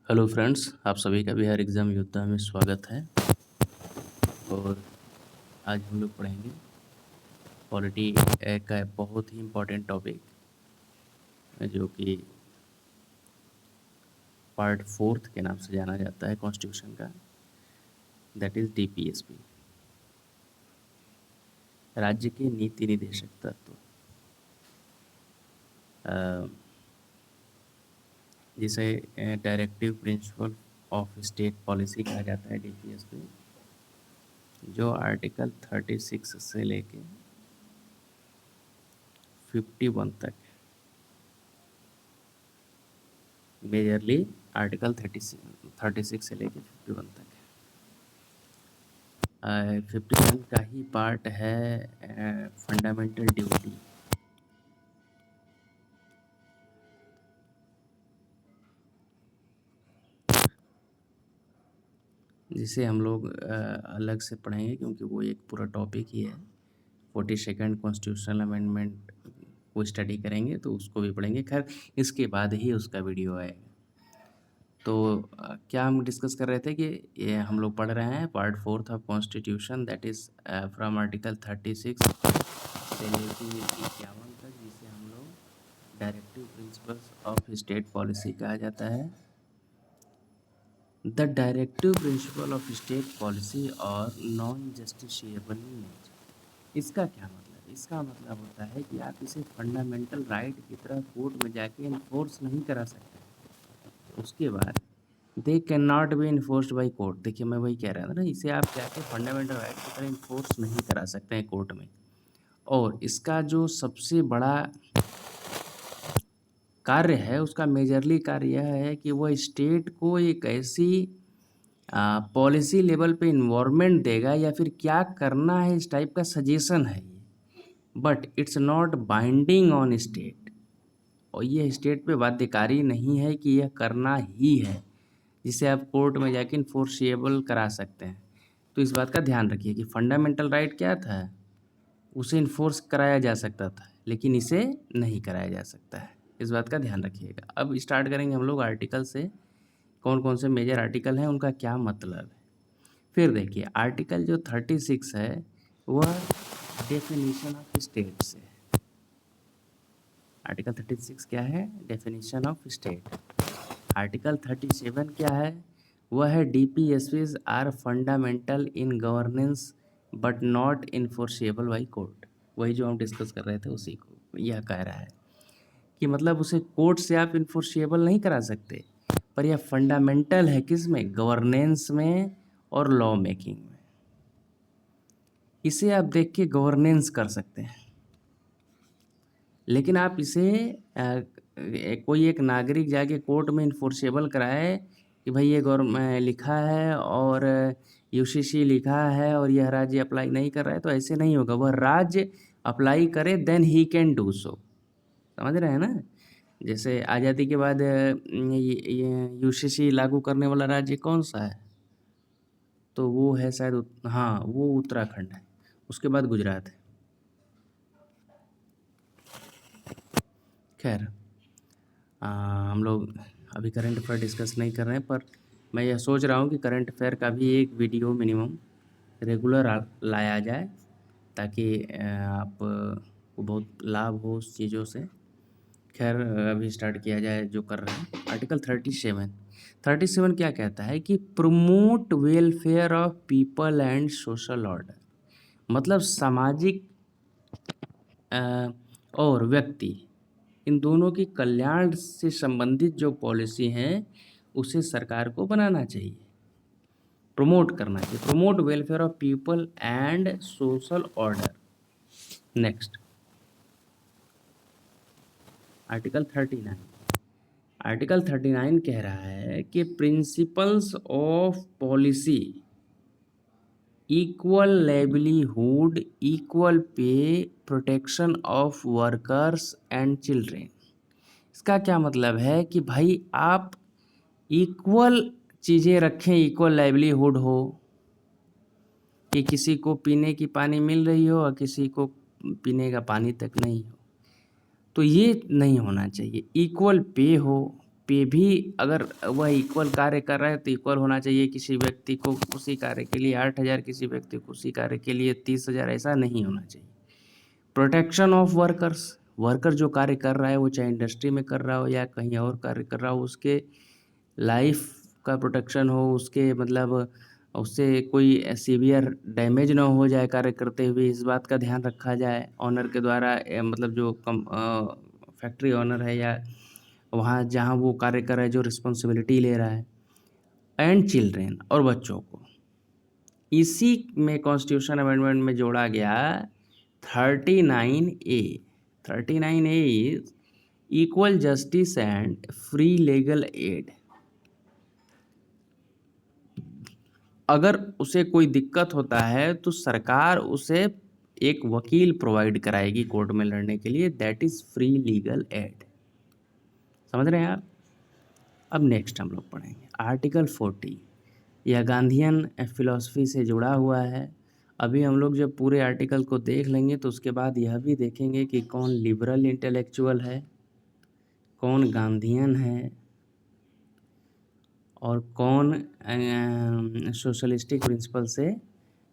Hello friends, आप सभी का बिहार एग्ज़ाम योद्धा में स्वागत है। और आज हम लोग पढ़ेंगे पॉलिटी का बहुत ही इम्पोर्टेंट टॉपिक, जो कि पार्ट 4 के नाम से जाना जाता है कॉन्स्टिट्यूशन का, दैट इज़ डीपीएसपी, राज्य के नीति निदेशक तत्व, जिसे directive principle of state policy कहा जाता है डीपीएसपी, जो आर्टिकल 36 से लेके 51 तक, मेजरली आर्टिकल 36 से लेके 51 तक है। 51 का ही पार्ट है फंडामेंटल ड्यूटी, जिसे हम लोग अलग से पढ़ेंगे क्योंकि वो एक पूरा टॉपिक ही है। 42nd कॉन्स्टिट्यूशनल अमेंडमेंट को स्टडी करेंगे तो उसको भी पढ़ेंगे। खैर, इसके बाद ही उसका वीडियो आएगा। तो क्या हम डिस्कस कर रहे थे कि ये हम लोग पढ़ रहे हैं part 4 of constitution, that is from article 36 से लेके 51 तक, जिसे हम लोग directive principles of state policy कहा जाता है। The directive principle of state policy और नॉन जस्टिसिएबल इन नेचर। इसका क्या मतलब है? इसका मतलब होता है कि आप इसे फंडामेंटल राइट की तरह कोर्ट में जाके इन्फोर्स नहीं करा सकते। उसके बाद they can not be enforced by court. देखिए, मैं वही कह रहा था ना, इसे आप जाके फंडामेंटल राइट की तरह इन्फोर्स नहीं करा सकते हैं कोर्ट में। और इसका जो सबसे बड़ा कार्य है, उसका मेजरली कार्य यह है कि वह स्टेट को एक ऐसी पॉलिसी लेवल पे इन्वॉल्वमेंट देगा या फिर क्या करना है, इस टाइप का सजेशन है ये, but it's not binding on state. और ये स्टेट पे बाध्यकारी नहीं है कि यह करना ही है, जिसे आप कोर्ट में जाके इन्फोर्सिएबल करा सकते हैं। तो इस बात का ध्यान रखिए कि फंडामेंटल राइट क्या था, उसे इन्फोर्स कराया जा सकता था, लेकिन इसे नहीं कराया जा सकता है। इस बात का ध्यान रखिएगा। अब स्टार्ट करेंगे हम लोग आर्टिकल से, कौन कौन से मेजर आर्टिकल हैं, उनका क्या मतलब है। फिर देखिए, आर्टिकल जो 36 है वह डेफिनेशन ऑफ स्टेट से। आर्टिकल 36 क्या है? Definition of state. आर्टिकल 37 क्या है? वह है DPSPs are fundamental in governance but not enforceable by court. वही जो हम डिस्कस कर रहे थे, उसी को यह कह रहा है कि मतलब उसे कोर्ट से आप इन्फोर्सिएबल नहीं करा सकते, पर यह फंडामेंटल है किस में? गवर्नेंस में और लॉ मेकिंग में। इसे आप देख के गवर्नेंस कर सकते हैं, लेकिन आप इसे कोई एक नागरिक जाके कोर्ट में इन्फोर्सेबल कराए कि भाई ये गवर्नमेंट लिखा है और यूसीसी लिखा है और यह राज्य अप्लाई नहीं कर रहा है, तो ऐसे नहीं होगा। वह राज्य अप्लाई करे then he can do so. समझ रहे हैं ना? जैसे आज़ादी के बाद ये यूसीसी लागू करने वाला राज्य कौन सा है? तो वो है शायद हाँ, वो उत्तराखंड है। उसके बाद गुजरात है। खैर, हम लोग अभी करंट अफेयर डिस्कस नहीं कर रहे हैं, पर मैं यह सोच रहा हूँ कि करंट अफेयर का भी एक वीडियो मिनिमम रेगुलर लाया जाए, ताकि आप को बहुत लाभ हो उस चीज़ों से। खैर, अभी स्टार्ट किया जाए जो कर रहे हैं। आर्टिकल 37 क्या कहता है कि promote welfare of people and social order. मतलब सामाजिक और व्यक्ति, इन दोनों की कल्याण से संबंधित जो पॉलिसी हैं उसे सरकार को बनाना चाहिए, प्रमोट करना चाहिए। Promote welfare of people and social order. Next, article 39 कह रहा है कि principles of policy, equal livelihood, equal pay, protection of workers and children. इसका क्या मतलब है कि भाई आप इक्वल चीज़ें रखें, इक्वल लाइवलीहुड हो, कि किसी को पीने की पानी मिल रही हो और किसी को पीने का पानी तक नहीं हो, तो ये नहीं होना चाहिए। इक्वल पे हो, पे भी अगर वह इक्वल कार्य कर रहा है तो इक्वल होना चाहिए। किसी व्यक्ति को उसी कार्य के लिए 8,000, किसी व्यक्ति को उसी कार्य के लिए 30,000, ऐसा नहीं होना चाहिए। प्रोटेक्शन ऑफ वर्कर्स, वर्कर जो कार्य कर रहा है वो चाहे इंडस्ट्री में कर रहा हो या कहीं और कार्य कर रहा हो, उसके लाइफ का प्रोटेक्शन हो, उसके मतलब उससे कोई सीवियर डैमेज ना हो जाए कार्य करते हुए, इस बात का ध्यान रखा जाए ऑनर के द्वारा। मतलब जो फैक्ट्री ऑनर है या वहाँ जहाँ वो कार्य कर रहा है, जो रिस्पॉन्सिबिलिटी ले रहा है। एंड चिल्ड्रेन, और बच्चों को इसी में कॉन्स्टिट्यूशन अमेंडमेंट में जोड़ा गया 39A। 39A is equal justice and free legal aid. अगर उसे कोई दिक्कत होता है तो सरकार उसे एक वकील प्रोवाइड कराएगी कोर्ट में लड़ने के लिए, that is free legal aid. समझ रहे हैं आप? अब नेक्स्ट हम लोग पढ़ेंगे आर्टिकल 40। यह गांधीयन फिलॉसफी से जुड़ा हुआ है। अभी हम लोग जब पूरे आर्टिकल को देख लेंगे तो उसके बाद यह भी देखेंगे कि कौन लिबरल इंटेलेक्चुअल है, कौन गांधीयन है, और कौन सोशलिस्टिक प्रिंसिपल से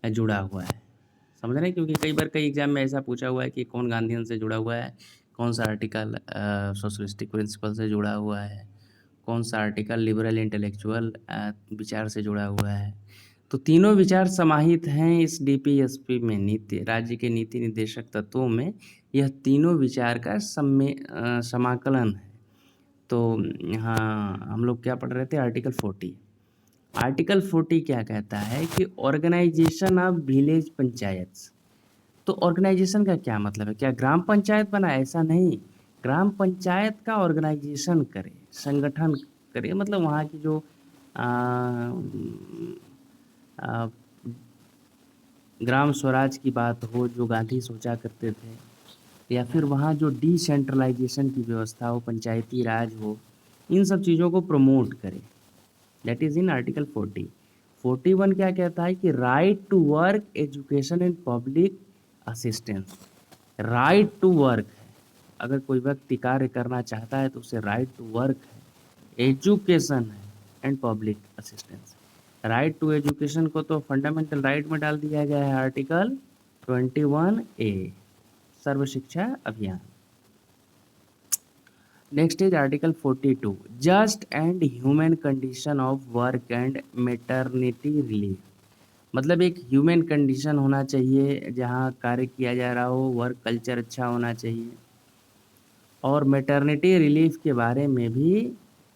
जुड़ा हुआ है। समझ रहे हैं? क्योंकि कई बार कई एग्जाम में ऐसा पूछा हुआ है कि कौन गांधीयन से जुड़ा हुआ है, कौन सा आर्टिकल सोशलिस्टिक प्रिंसिपल से जुड़ा हुआ है, कौन सा आर्टिकल लिबरल इंटेलेक्चुअल विचार से जुड़ा हुआ है। तो तीनों विचार समाहित हैं इस डीपीएसपी में, नीति राज्य के नीति निर्देशक तत्वों में यह तीनों विचार का समाकलन है। तो यहाँ हम लोग क्या पढ़ रहे थे? आर्टिकल 40। आर्टिकल 40 क्या कहता है कि ऑर्गेनाइजेशन ऑफ विलेज पंचायत। तो ऑर्गेनाइजेशन का क्या मतलब है? क्या ग्राम पंचायत बना? ऐसा नहीं, ग्राम पंचायत का ऑर्गेनाइजेशन करे, संगठन करे, मतलब वहाँ की जो आ, ग्राम स्वराज की बात हो, जो गांधी सोचा करते थे, या फिर वहाँ जो डिसेंट्रलाइजेशन की व्यवस्था हो, पंचायती राज हो, इन सब चीज़ों को प्रमोट करे। That is in article 40। 41 क्या कहता है कि right to work, education and public assistance. Right to work है, अगर कोई व्यक्ति कार्य करना चाहता है तो उसे राइट टू वर्क है, एजुकेशन है and public assistance. Right to education को तो फंडामेंटल राइट में डाल दिया गया है आर्टिकल 21A, सर्व शिक्षा अभियान। Next is article 42, just and human condition of work and maternity relief. मतलब एक ह्यूमन कंडीशन होना चाहिए जहाँ कार्य किया जा रहा हो, वर्क कल्चर अच्छा होना चाहिए, और मैटरनिटी रिलीफ के बारे में भी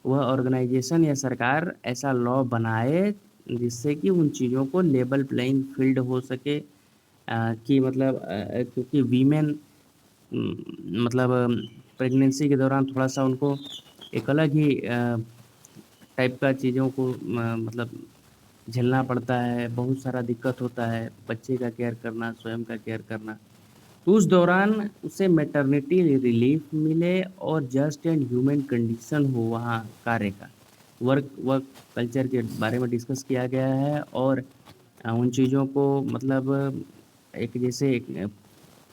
वह ऑर्गेनाइजेशन या सरकार ऐसा लॉ बनाए जिससे कि उन चीज़ों को लेवल प्लेइंग फील्ड हो सके। कि मतलब क्योंकि वीमेन मतलब प्रेगनेंसी के दौरान थोड़ा सा उनको एक अलग ही टाइप का चीज़ों को मतलब झेलना पड़ता है, बहुत सारा दिक्कत होता है, बच्चे का केयर करना, स्वयं का केयर करना। तो उस दौरान उसे मैटरनिटी रिलीफ मिले और जस्ट एंड ह्यूमन कंडीशन हो वहाँ कार्य का। वर्क कल्चर के बारे में डिस्कस किया गया है, और उन चीज़ों को मतलब एक जैसे एक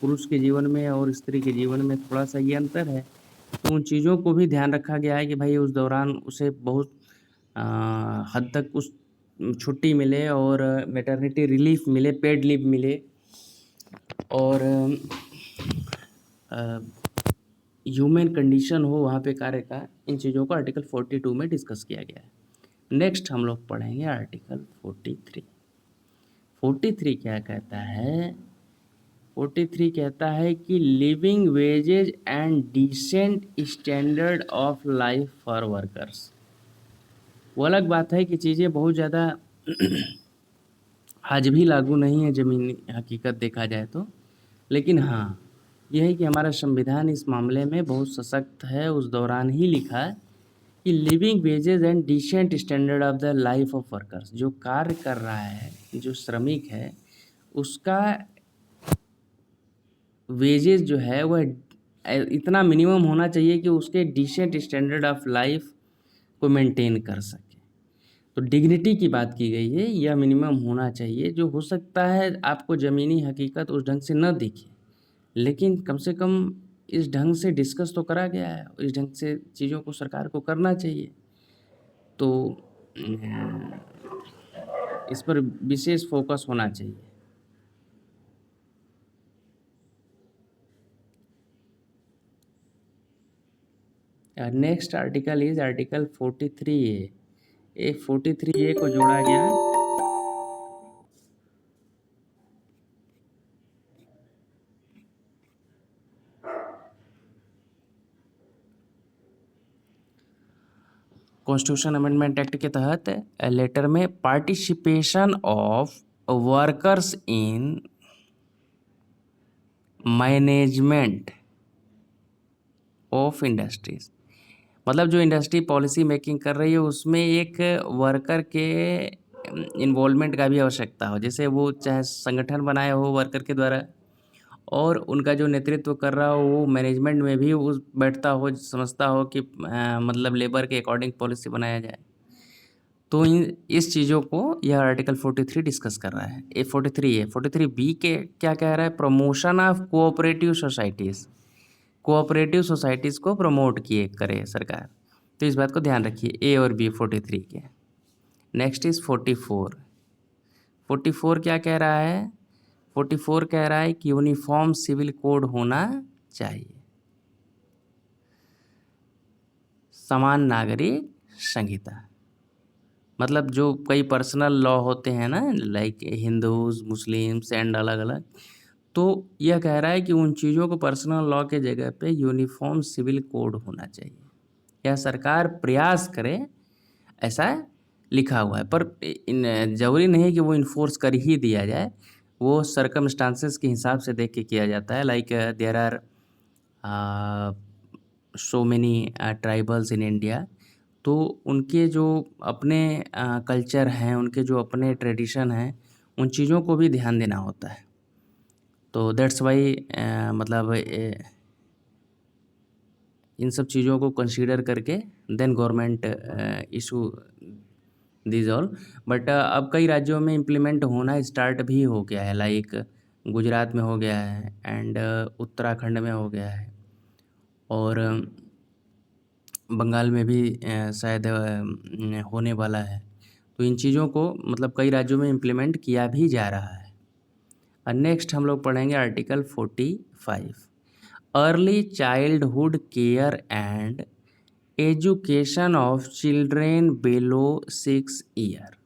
पुरुष के जीवन में और स्त्री के जीवन में थोड़ा सा ये अंतर है, तो उन चीज़ों को भी ध्यान रखा गया है कि भाई उस दौरान उसे बहुत हद तक उस छुट्टी मिले और मैटरनिटी रिलीफ मिले, पेड लीव मिले, और ह्यूमन कंडीशन हो वहाँ पे कार्य का। इन चीज़ों को आर्टिकल 42 में डिस्कस किया गया है। नेक्स्ट हम लोग पढ़ेंगे आर्टिकल 43। 43 क्या कहता है? 43 कहता है कि living wages and decent standard of life for workers. वो अलग बात है कि चीज़ें बहुत ज़्यादा आज भी लागू नहीं है ज़मीनी हकीकत देखा जाए तो, लेकिन हाँ यह है कि हमारा संविधान इस मामले में बहुत सशक्त है। उस दौरान ही लिखा कि living wages and decent standard of the life of workers. जो कार्य कर रहा है, जो श्रमिक है, उसका वेजेस जो है वह इतना मिनिमम होना चाहिए कि उसके डिसेंट स्टैंडर्ड ऑफ लाइफ को मेंटेन कर सके। तो डिग्निटी की बात की गई है, यह मिनिमम होना चाहिए। जो हो सकता है आपको ज़मीनी हकीकत उस ढंग से न दिखे, लेकिन कम से कम इस ढंग से डिस्कस तो करा गया है, इस ढंग से चीज़ों को सरकार को करना चाहिए। तो इस पर विशेष फोकस होना चाहिए। Next article is article 43A। 43A को जोड़ा गया कॉन्स्टिट्यूशन अमेंडमेंट एक्ट के तहत लेटर में participation of workers in management of industries, मतलब जो इंडस्ट्री पॉलिसी मेकिंग कर रही है उसमें एक वर्कर के इन्वॉल्वमेंट का भी आवश्यकता हो, जैसे वो चाहे संगठन बनाया हो वर्कर के द्वारा और उनका जो नेतृत्व कर रहा हो वो मैनेजमेंट में भी उस बैठता हो, समझता हो कि मतलब लेबर के अकॉर्डिंग पॉलिसी बनाया जाए। तो इस चीज़ों को यह आर्टिकल 43 डिस्कस कर रहा है। 43B के क्या कह रहा है, promotion of cooperative societies, cooperative societies को प्रमोट किए करे सरकार। तो इस बात को ध्यान रखिए, ए और बी 43 के। नेक्स्ट इज़ 44 क्या कह रहा है, 44 कह रहा है कि यूनिफॉर्म सिविल कोड होना चाहिए, समान नागरिक संहिता। मतलब जो कई पर्सनल लॉ होते हैं ना, लाइक हिंदूज मुस्लिम्स एंड अलग अलग, तो यह कह रहा है कि उन चीज़ों को पर्सनल लॉ के जगह पे यूनिफॉर्म सिविल कोड होना चाहिए। यह सरकार प्रयास करे, ऐसा लिखा हुआ है, पर ज़रूरी नहीं है कि वो इन्फोर्स कर ही दिया जाए, वो सर्कमस्टांसेस के हिसाब से देख के किया जाता है। Like there are so many tribals in India, तो उनके जो अपने कल्चर हैं, उनके जो अपने ट्रेडिशन हैं, उन चीज़ों को भी ध्यान देना होता है। तो दैट्स वाई मतलब इन सब चीज़ों को कंसीडर करके then government issue this all. But अब कई राज्यों में इम्प्लीमेंट होना स्टार्ट भी हो गया है, लाइक गुजरात में हो गया है एंड उत्तराखंड में हो गया है और बंगाल में भी शायद होने वाला है। तो इन चीज़ों को मतलब कई राज्यों में इम्प्लीमेंट किया भी जा रहा है। और नेक्स्ट हम लोग पढ़ेंगे article 45, early childhood care and education of children below 6 year.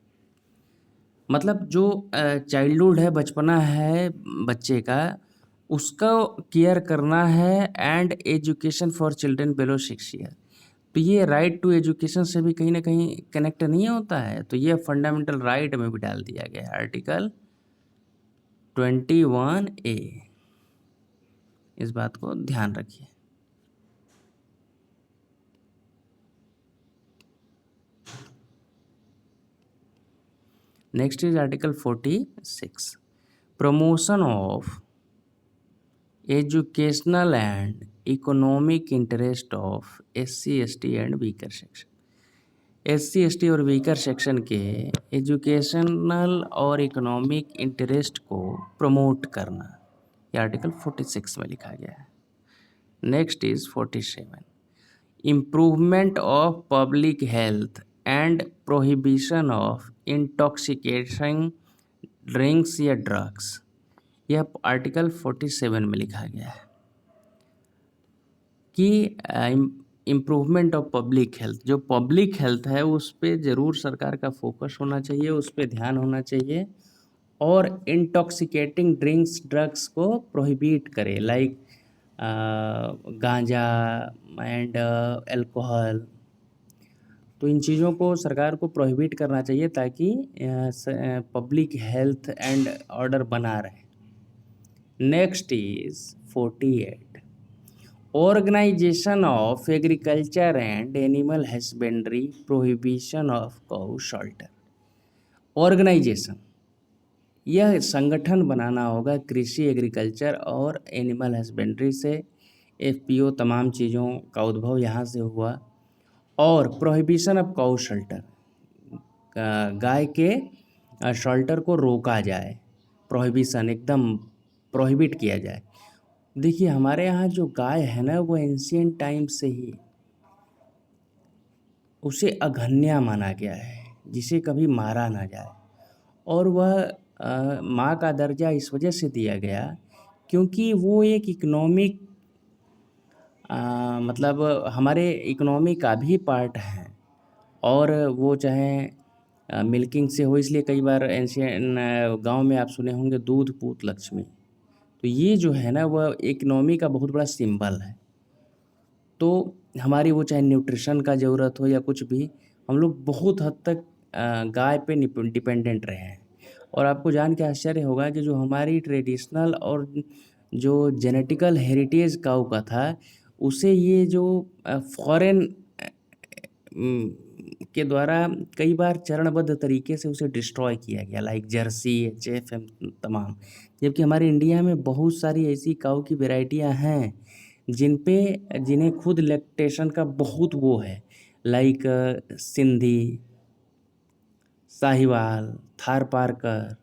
मतलब जो चाइल्डहुड है, बचपना है बच्चे का, उसका केयर करना है and education for children below 6 year. तो ये राइट टू एजुकेशन से भी कहीं ना कहीं कनेक्ट नहीं होता है, तो ये फंडामेंटल राइट में भी डाल दिया गया है आर्टिकल 21A। इस बात को ध्यान रखिए। Next is article 46, promotion of educational and economic interest of SC ST and weaker section. SC ST और वीकर सेक्शन के एजुकेशनल और इकोनॉमिक इंटरेस्ट को प्रमोट करना, ये आर्टिकल 46 में लिखा गया है। Next is 47, improvement of public health and prohibition of intoxicating drinks या ड्रग्स, यह आर्टिकल 47 में लिखा गया है कि इम्प्रूवमेंट ऑफ पब्लिक हेल्थ, जो पब्लिक हेल्थ है उस पर ज़रूर सरकार का फोकस होना चाहिए, उस पर ध्यान होना चाहिए और इंटॉक्सिकेटिंग ड्रिंक्स ड्रग्स को प्रोहिबिट करे, लाइक गांजा एंड अल्कोहल। तो इन चीज़ों को सरकार को प्रोहिबिट करना चाहिए ताकि पब्लिक हेल्थ एंड ऑर्डर बना रहे। Next is 48, organisation of agriculture and animal husbandry, prohibition of cow slaughter. Organisation, यह संगठन बनाना होगा कृषि, एग्रीकल्चर और एनिमल हस्बेंड्री से। FPO तमाम चीज़ों का उद्भव यहाँ से हुआ। और प्रोहिबिशन ऑफ काउ शेल्टर, गाय के शेल्टर को रोका जाए, प्रोहिबिशन एकदम प्रोहिबिट किया जाए। देखिए हमारे यहाँ जो गाय है ना वो एंशियंट टाइम से ही उसे अघन्या माना गया है, जिसे कभी मारा ना जाए। और वह माँ का दर्जा इस वजह से दिया गया क्योंकि वो एक इकोनॉमिक मतलब हमारे इकोनॉमी का भी पार्ट है। और वो चाहे मिल्किंग से हो, इसलिए कई बार एंशियन गाँव में आप सुने होंगे दूध पूत लक्ष्मी। तो ये जो है ना वह इकोनॉमी का बहुत बड़ा सिंबल है। तो हमारी वो चाहे न्यूट्रिशन का ज़रूरत हो या कुछ भी, हम लोग बहुत हद तक गाय पे डिपेंडेंट रहे हैं। और आपको जान के आश्चर्य होगा कि जो हमारी ट्रेडिशनल और जो जेनेटिकल हेरिटेज काऊ का था, उसे ये जो फॉरेन के द्वारा कई बार चरणबद्ध तरीके से उसे डिस्ट्रॉय किया गया, लाइक जर्सी, एचएफ तमाम। जबकि हमारे इंडिया में बहुत सारी ऐसी काऊ की वैरायटियां हैं जिन्हें खुद लैक्टेशन का बहुत वो है, लाइक सिंधी, साहिवाल, थारपारकर,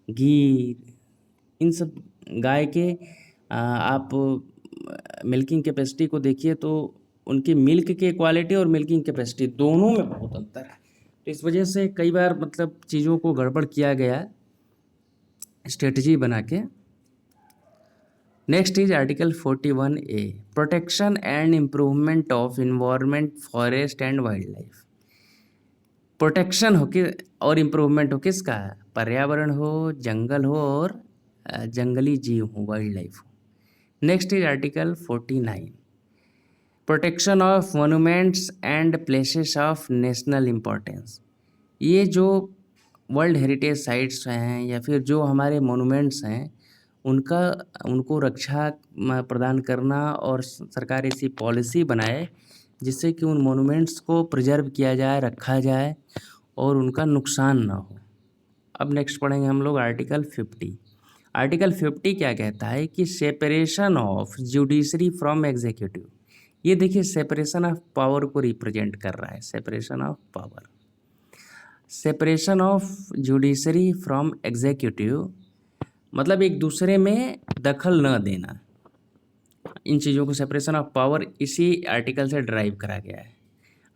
गीर। इन सब गाय के आप मिल्किंग कैपेसिटी को देखिए तो उनकी मिल्क के क्वालिटी और मिल्किंग कैपेसिटी दोनों में बहुत अंतर है। तो इस वजह से कई बार मतलब चीज़ों को गड़बड़ किया गया स्ट्रेटजी बना के। Next is article 41A, protection and improvement of environment, forest and wild life. Protection हो कि और इम्प्रूवमेंट हो किसका, पर्यावरण हो, जंगल हो और जंगली जीव हो, वाइल्ड लाइफ हो। Next is article 49, protection of monuments and places of national importance. ये जो वर्ल्ड हेरिटेज साइट्स हैं या फिर जो हमारे मोनूमेंट्स हैं उनका उनको रक्षा प्रदान करना, और सरकार ऐसी पॉलिसी बनाए जिससे कि उन मोनूमेंट्स को प्रिजर्व किया जाए, रखा जाए और उनका नुकसान ना हो। अब नेक्स्ट पढ़ेंगे हम लोग आर्टिकल 50। आर्टिकल 50 क्या कहता है कि separation of judiciary from executive. ये देखिए सेपरेशन ऑफ पावर को रिप्रेजेंट कर रहा है, separation of power. Separation of judiciary from executive मतलब एक दूसरे में दखल न देना। इन चीज़ों को सेपरेशन ऑफ पावर इसी आर्टिकल से ड्राइव करा गया है।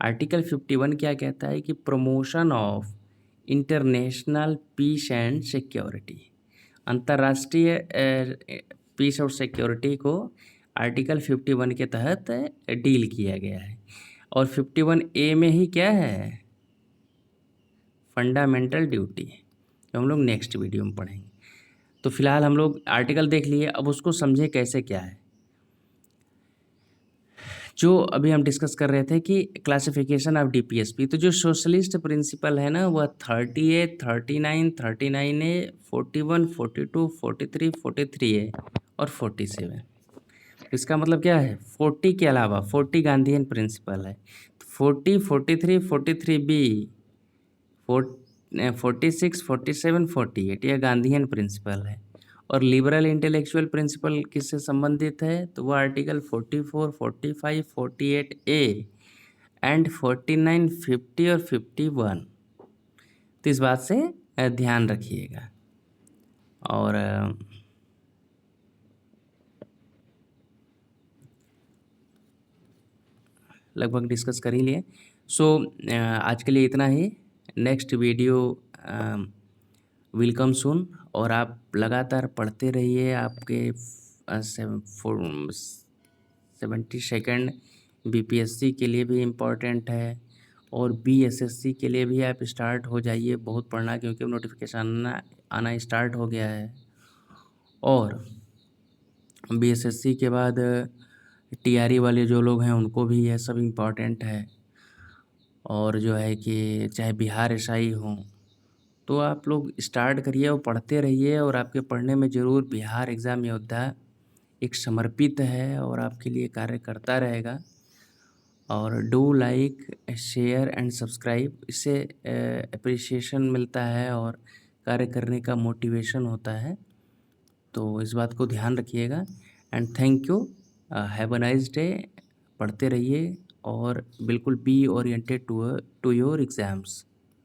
आर्टिकल 51 क्या कहता है कि promotion of international peace and security, अंतर्राष्ट्रीय पीस और सिक्योरिटी को आर्टिकल 51 के तहत डील किया गया है। और 51A में ही क्या है, फंडामेंटल ड्यूटी, जो हम लोग नेक्स्ट वीडियो में पढ़ेंगे। तो फिलहाल हम लोग आर्टिकल देख लिए, अब उसको समझे कैसे क्या है। जो अभी हम डिस्कस कर रहे थे कि क्लासिफिकेशन ऑफ डीपीएसपी, तो जो सोशलिस्ट प्रिंसिपल है ना वह 38, 39, 39A, 41, 42, 43, 43A और 47। इसका मतलब क्या है, 40 के अलावा 40 गांधीयन प्रिंसिपल है, 40, 43, 43B, 46, 47, 48 यह गांधीयन प्रिंसिपल है। और लिबरल इंटेलेक्चुअल प्रिंसिपल किससे संबंधित है, तो वो आर्टिकल 44, 45, 48A एंड 49, 50 और 51। तो इस बात से ध्यान रखिएगा। और लगभग डिस्कस कर ही लिए। सो आज के लिए इतना ही। नेक्स्ट वीडियो विल कम सून। और आप लगातार पढ़ते रहिए। आपके 72nd बीपीएससी के लिए भी इम्पॉर्टेंट है और बीएसएससी के लिए भी आप स्टार्ट हो जाइए बहुत पढ़ना, क्योंकि नोटिफिकेशन आना स्टार्ट हो गया है। और बीएसएससी के बाद टीआरई वाले जो लोग हैं उनको भी यह सब इम्पॉर्टेंट है। और जो है कि चाहे बिहार एसआई हो, तो आप लोग स्टार्ट करिए और पढ़ते रहिए। और आपके पढ़ने में ज़रूर बिहार एग्ज़ाम योद्धा एक समर्पित है और आपके लिए कार्य करता रहेगा। और do like, share and subscribe, इससे अप्रिसिएशन मिलता है और कार्य करने का मोटिवेशन होता है। तो इस बात को ध्यान रखिएगा। And thank you, have a nice day. पढ़ते रहिए और बिल्कुल be oriented to your exams.